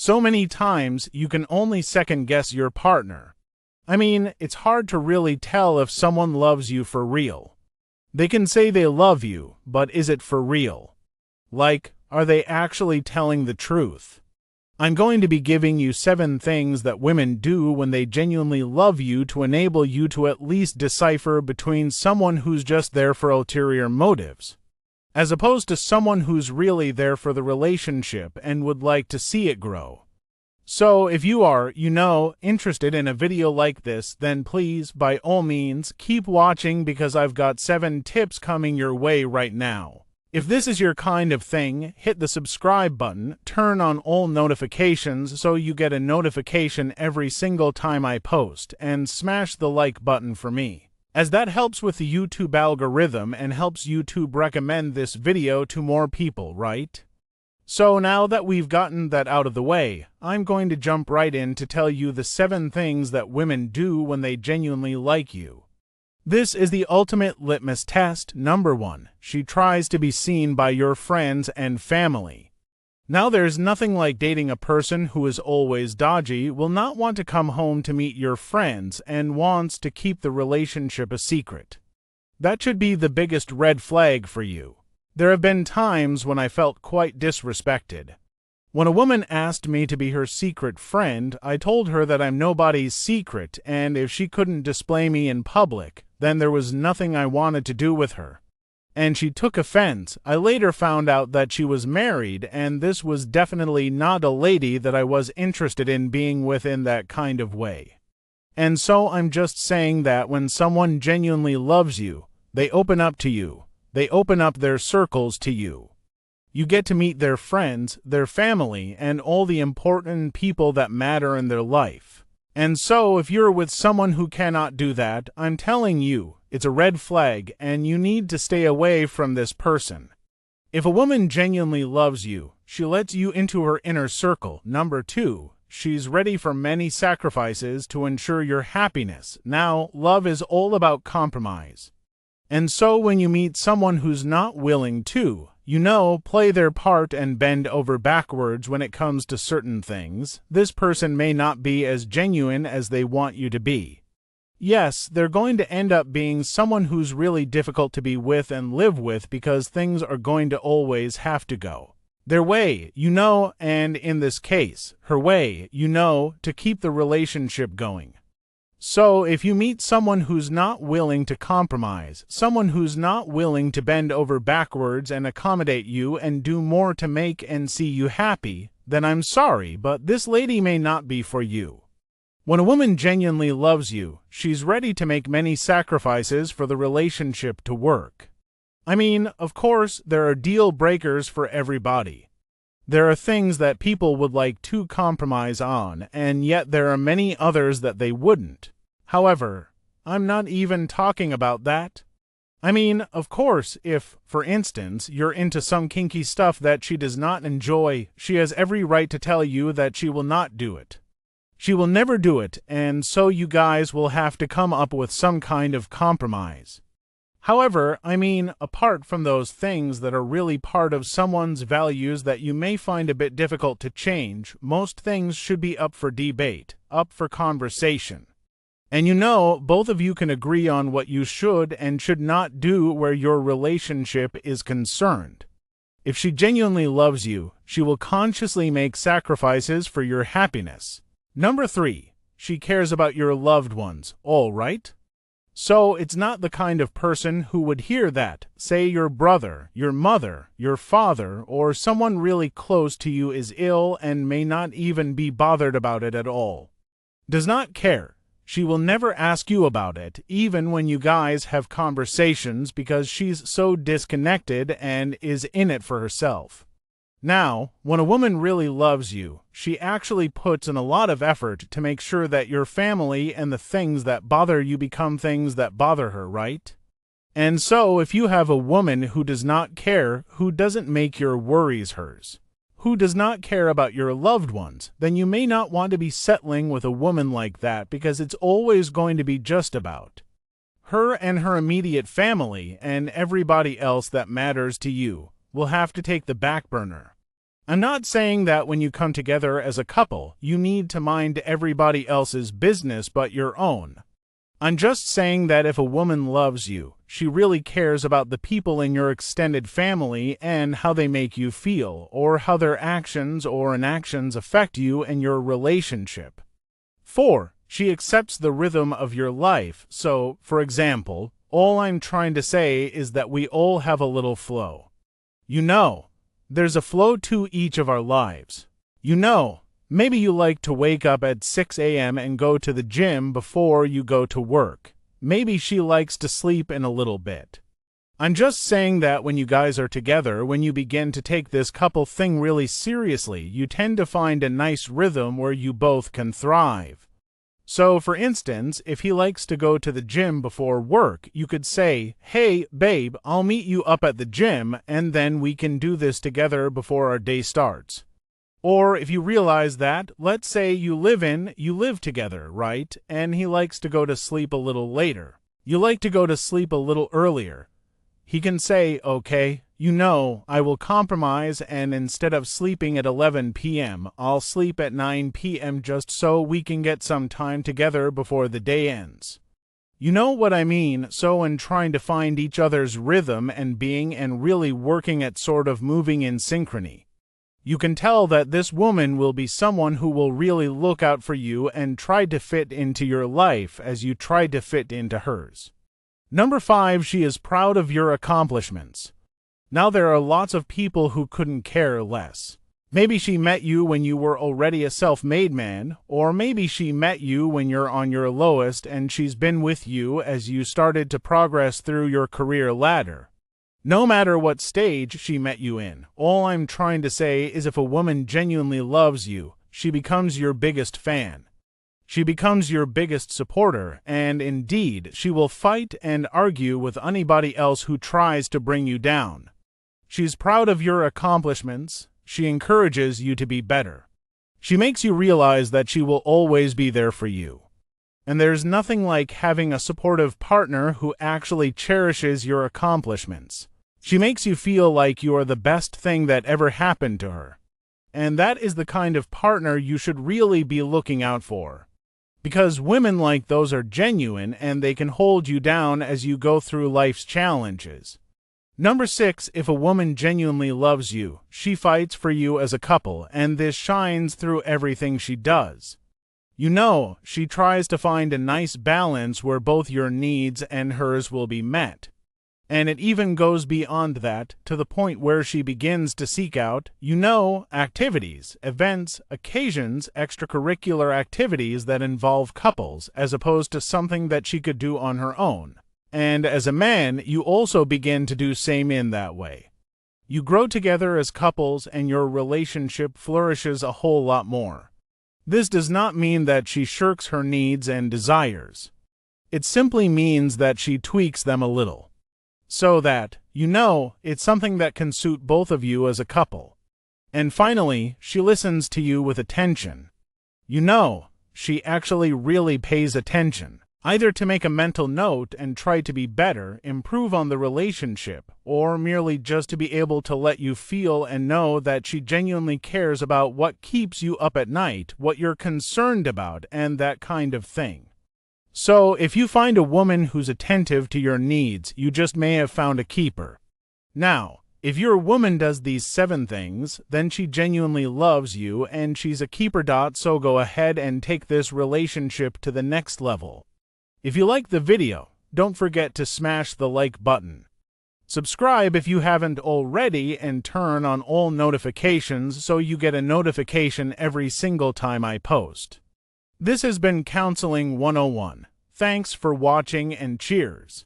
So many times you can only second guess your partner. I mean, it's hard to really tell if someone loves you for real. They can say they love you, but is it for real? Like, are they actually telling the truth? I'm going to be giving you 7 things that women do when they genuinely love you to enable you to at least decipher between someone who's just there for ulterior motives, as opposed to someone who's really there for the relationship and would like to see it grow. So if you are, interested in a video like this, then please, by all means, keep watching because I've got 7 tips coming your way right now. If this is your kind of thing, hit the subscribe button, turn on all notifications so you get a notification every single time I post, and smash the like button for me, as that helps with the YouTube algorithm and helps YouTube recommend this video to more people, right? So now that we've gotten that out of the way, I'm going to jump right in to tell you the 7 things that women do when they genuinely like you. This is the ultimate litmus test. Number 1, she tries to be seen by your friends and family. Now there's nothing like dating a person who is always dodgy, will not want to come home to meet your friends, and wants to keep the relationship a secret. That should be the biggest red flag for you. There have been times when I felt quite disrespected. When a woman asked me to be her secret friend, I told her that I'm nobody's secret, and if she couldn't display me in public, then there was nothing I wanted to do with her. And she took offense. I later found out that she was married, and this was definitely not a lady that I was interested in being with in that kind of way. And so I'm just saying that when someone genuinely loves you, they open up to you. They open up their circles to you. You get to meet their friends, their family, and all the important people that matter in their life. And so if you're with someone who cannot do that, I'm telling you, it's a red flag and you need to stay away from this person. If a woman genuinely loves you, she lets you into her inner circle. Number 2, she's ready for many sacrifices to ensure your happiness. Now, love is all about compromise. And so when you meet someone who's not willing to, play their part and bend over backwards when it comes to certain things, this person may not be as genuine as they want you to be. Yes, they're going to end up being someone who's really difficult to be with and live with because things are going to always have to go their way, and in this case, her way, to keep the relationship going. So if you meet someone who's not willing to compromise, someone who's not willing to bend over backwards and accommodate you and do more to make and see you happy, then I'm sorry, but this lady may not be for you. When a woman genuinely loves you, she's ready to make many sacrifices for the relationship to work. I mean, of course, there are deal breakers for everybody. There are things that people would like to compromise on, and yet there are many others that they wouldn't. However, I'm not even talking about that. I mean, of course, if, for instance, you're into some kinky stuff that she does not enjoy, she has every right to tell you that she will not do it. She will never do it, and so you guys will have to come up with some kind of compromise. However, apart from those things that are really part of someone's values that you may find a bit difficult to change, most things should be up for debate, up for conversation. And both of you can agree on what you should and should not do where your relationship is concerned. If she genuinely loves you, she will consciously make sacrifices for your happiness. Number 3, she cares about your loved ones, all right? So it's not the kind of person who would hear that, say your brother, your mother, your father, or someone really close to you is ill and may not even be bothered about it at all. Does not care. She will never ask you about it, even when you guys have conversations, because she's so disconnected and is in it for herself. Now, when a woman really loves you, she actually puts in a lot of effort to make sure that your family and the things that bother you become things that bother her, right? And so if you have a woman who does not care, who doesn't make your worries hers, who does not care about your loved ones, then you may not want to be settling with a woman like that because it's always going to be just about her and her immediate family, and everybody else that matters to you will have to take the back burner. I'm not saying that when you come together as a couple, you need to mind everybody else's business but your own. I'm just saying that if a woman loves you, she really cares about the people in your extended family and how they make you feel, or how their actions or inactions affect you and your relationship. 4. She accepts the rhythm of your life. So, for example, all I'm trying to say is that we all have a little flow. There's a flow to each of our lives. Maybe you like to wake up at 6 a.m. and go to the gym before you go to work. Maybe she likes to sleep in a little bit. I'm just saying that when you guys are together, when you begin to take this couple thing really seriously, you tend to find a nice rhythm where you both can thrive. So, for instance, if he likes to go to the gym before work, you could say, "Hey, babe, I'll meet you up at the gym, and then we can do this together before our day starts." Or if you realize that, let's say you live together, right? And he likes to go to sleep a little later. You like to go to sleep a little earlier. He can say, "Okay, I will compromise, and instead of sleeping at 11 p.m., I'll sleep at 9 p.m. just so we can get some time together before the day ends." You know what I mean? So in trying to find each other's rhythm and being and really working at sort of moving in synchrony, you can tell that this woman will be someone who will really look out for you and try to fit into your life as you try to fit into hers. Number 5, she is proud of your accomplishments. Now there are lots of people who couldn't care less. Maybe she met you when you were already a self-made man, or maybe she met you when you're on your lowest and she's been with you as you started to progress through your career ladder. No matter what stage she met you in, all I'm trying to say is if a woman genuinely loves you, she becomes your biggest fan. She becomes your biggest supporter, and indeed, she will fight and argue with anybody else who tries to bring you down. She's proud of your accomplishments. She encourages you to be better. She makes you realize that she will always be there for you. And there's nothing like having a supportive partner who actually cherishes your accomplishments. She makes you feel like you are the best thing that ever happened to her. And that is the kind of partner you should really be looking out for. Because women like those are genuine and they can hold you down as you go through life's challenges. Number 6, if a woman genuinely loves you, she fights for you as a couple, and this shines through everything she does. She tries to find a nice balance where both your needs and hers will be met. And it even goes beyond that, to the point where she begins to seek out, activities, events, occasions, extracurricular activities that involve couples, as opposed to something that she could do on her own. And as a man, you also begin to do same in that way. You grow together as couples and your relationship flourishes a whole lot more. This does not mean that she shirks her needs and desires. It simply means that she tweaks them a little. So that, it's something that can suit both of you as a couple. And finally, she listens to you with attention. She actually really pays attention. Either to make a mental note and try to be better, improve on the relationship, or merely just to be able to let you feel and know that she genuinely cares about what keeps you up at night, what you're concerned about, and that kind of thing. So, if you find a woman who's attentive to your needs, you just may have found a keeper. Now, if your woman does these 7 things, then she genuinely loves you and she's a keeper. So go ahead and take this relationship to the next level. If you like the video, don't forget to smash the like button. Subscribe if you haven't already and turn on all notifications so you get a notification every single time I post. This has been Counseling 101. Thanks for watching and cheers.